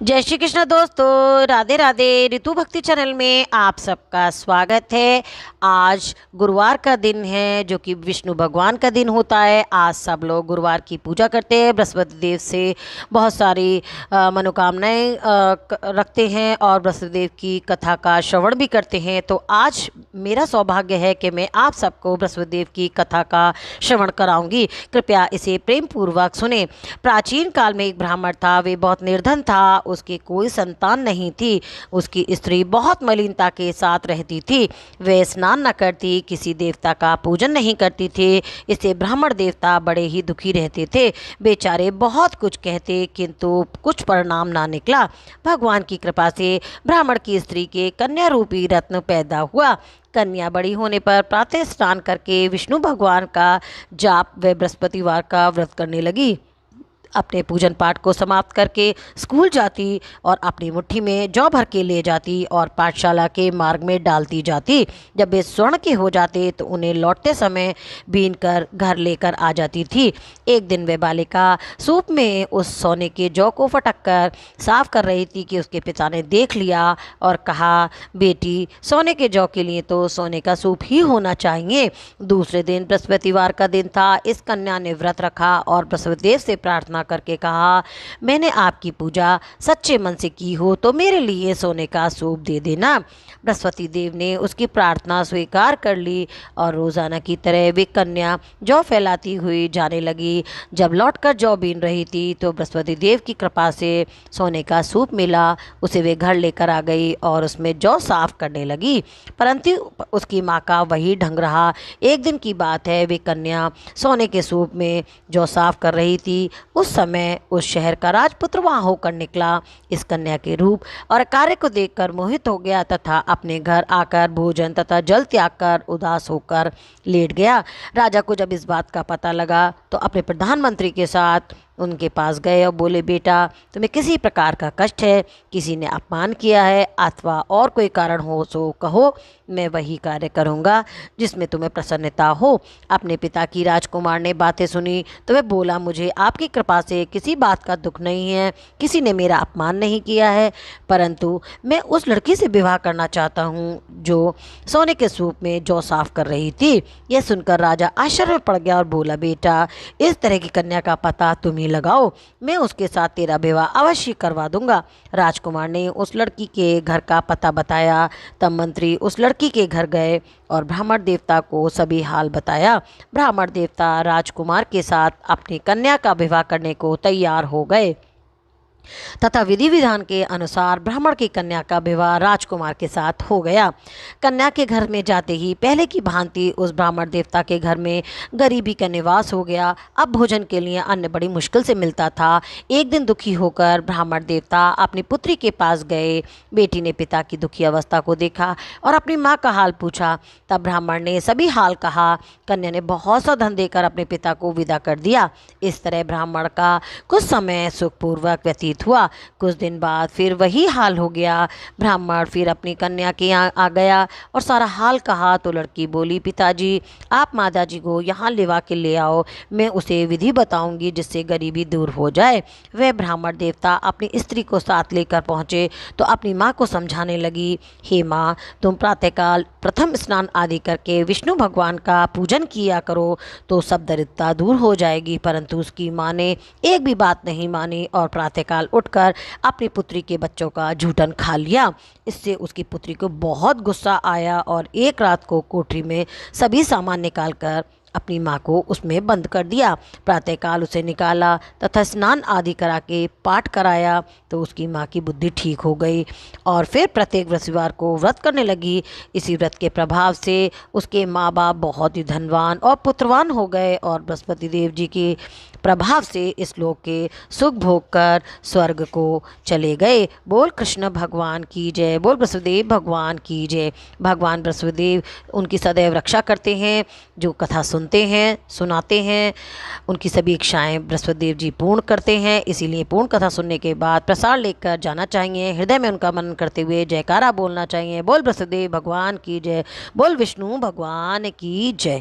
जय श्री कृष्ण दोस्तों, राधे राधे। ऋतु भक्ति चैनल में आप सबका स्वागत है। आज गुरुवार का दिन है जो कि विष्णु भगवान का दिन होता है। आज सब लोग गुरुवार की पूजा करते हैं, बृहस्पति देव से बहुत सारी मनोकामनाएं रखते हैं और बृहस्पति देव की कथा का श्रवण भी करते हैं। तो आज मेरा सौभाग्य है कि मैं आप सबको बृहस्पति देव की कथा का श्रवण कराऊंगी। कृपया इसे प्रेम पूर्वक सुने। प्राचीन काल में एक ब्राह्मण था, वे बहुत निर्धन था, उसकी कोई संतान नहीं थी। उसकी स्त्री बहुत मलिनता के साथ रहती थी। वे स्नान न करती, किसी देवता का पूजन नहीं करती थी। इससे ब्राह्मण देवता बड़े ही दुखी रहते थे। बेचारे बहुत कुछ कहते किंतु कुछ परिणाम ना निकला। भगवान की कृपा से ब्राह्मण की स्त्री के कन्या रूपी रत्न पैदा हुआ। कन्या बड़ी होने पर प्रातः स्नान करके विष्णु भगवान का जाप व बृहस्पतिवार का व्रत करने लगी। अपने पूजन पाठ को समाप्त करके स्कूल जाती और अपनी मुट्ठी में जौ भर के ले जाती और पाठशाला के मार्ग में डालती जाती। जब वे स्वर्ण के हो जाते तो उन्हें लौटते समय बीन कर घर लेकर आ जाती थी। एक दिन वे बालिका सूप में उस सोने के जौ को फटक कर साफ कर रही थी कि उसके पिता ने देख लिया और कहा, बेटी, सोने के जौ के लिए तो सोने का सूप ही होना चाहिए। दूसरे दिन बृहस्पतिवार का दिन था। इस कन्या ने व्रत रखा और बृहस्पति देव से प्रार्थना करके कहा, मैंने आपकी पूजा सच्चे मन से की हो तो मेरे लिए सोने का सूप दे देना। बृहस्पति देव ने उसकी प्रार्थना स्वीकार कर ली और रोजाना की तरह वे कन्या जौ फैलाती हुई जाने लगी। जब लौटकर जौ बीन रही थी तो बृहस्पति देव की कृपा से सोने का सूप मिला। उसे वे घर लेकर आ गई और उसमें जौ साफ करने लगी, परंतु उसकी माँ का वही ढंग रहा। एक दिन की बात है, वे कन्या सोने के सूप में जौ साफ कर रही थी। उस समय उस शहर का राजपुत्र वहां होकर निकला। इस कन्या के रूप और कार्य को देखकर मोहित हो गया तथा अपने घर आकर भोजन तथा जल त्याग कर उदास होकर लेट गया। राजा को जब इस बात का पता लगा तो अपने प्रधानमंत्री के साथ उनके पास गए और बोले, बेटा, तुम्हें किसी प्रकार का कष्ट है, किसी ने अपमान किया है अथवा और कोई कारण हो सो कहो, मैं वही कार्य करूँगा जिसमें तुम्हें प्रसन्नता हो। अपने पिता की राजकुमार ने बातें सुनी तो वह बोला, मुझे आपकी कृपा से किसी बात का दुख नहीं है, किसी ने मेरा अपमान नहीं किया है, परंतु मैं उस लड़की से विवाह करना चाहता हूँ जो सोने के सूप में जौ साफ कर रही थी। यह सुनकर राजा आश्चर्य में पड़ गया और बोला, बेटा, इस तरह की कन्या का पता तुम ही लगाओ, मैं उसके साथ तेरा विवाह अवश्य करवा दूंगा। राजकुमार ने उस लड़की के घर का पता बताया। तब मंत्री उस लड़की के घर गए और ब्राह्मण देवता को सभी हाल बताया। ब्राह्मण देवता राजकुमार के साथ अपनी कन्या का विवाह करने को तैयार हो गए तथा विधि विधान के अनुसार ब्राह्मण की कन्या का विवाह राजकुमार के साथ हो गया। कन्या के घर में जाते ही पहले की भांति उस ब्राह्मण देवता के घर में गरीबी का निवास हो गया। अब भोजन के लिए अन्न बड़ी मुश्किल से मिलता था। एक दिन दुखी होकर ब्राह्मण देवता अपनी पुत्री के पास गए। बेटी ने पिता की दुखी अवस्था को देखा और अपनी माँ का हाल पूछा। तब ब्राह्मण ने सभी हाल कहा। कन्या ने बहुत सा धन देकर अपने पिता को विदा कर दिया। इस तरह ब्राह्मण का कुछ समय सुखपूर्वक व्यतीत हुआ। कुछ दिन बाद फिर वही हाल हो गया। ब्राह्मण फिर अपनी कन्या के यहाँ आ गया और सारा हाल कहा तो लड़की बोली, पिताजी, आप माताजी को यहाँ लिवा के ले आओ, मैं उसे विधि बताऊंगी जिससे गरीबी दूर हो जाए। वह ब्राह्मण देवता अपनी स्त्री को साथ लेकर पहुँचे तो अपनी माँ को समझाने लगी, हे माँ, तुम प्रातःकाल प्रथम स्नान आदि करके विष्णु भगवान का पूजन किया करो तो सब दरिद्रता दूर हो जाएगी। परंतु उसकी माँ ने एक भी बात नहीं मानी और प्रातःकाल उठकर अपनी पुत्री के बच्चों का जूठन खा लिया। इससे उसकी पुत्री को बहुत गुस्सा आया और एक रात को कोठरी में सभी सामान निकालकर अपनी माँ को उसमें बंद कर दिया। प्रातःकाल उसे निकाला तथा स्नान आदि करा के पाठ कराया तो उसकी माँ की बुद्धि ठीक हो गई और फिर प्रत्येक बृहस्पतिवार को व्रत करने लगी। इसी व्रत के प्रभाव से उसके माँ बाप बहुत ही धनवान और पुत्रवान हो गए और बृहस्पति देव जी के प्रभाव से इस लोक के सुख भोग कर स्वर्ग को चले गए। बोल कृष्ण भगवान की जय, बोल बृहस्पतिदेव भगवान की जय। भगवान बृहस्पतिदेव उनकी सदैव रक्षा करते हैं। जो कथा सुनते हैं, सुनाते हैं, उनकी सभी इच्छाएं बृहस्पतिदेव जी पूर्ण करते हैं। इसीलिए पूर्ण कथा सुनने के बाद प्रसाद लेकर जाना चाहिए। हृदय में उनका मनन करते हुए जयकारा बोलना चाहिए। बोल बृहस्पतिदेव भगवान की जय, बोल विष्णु भगवान की जय।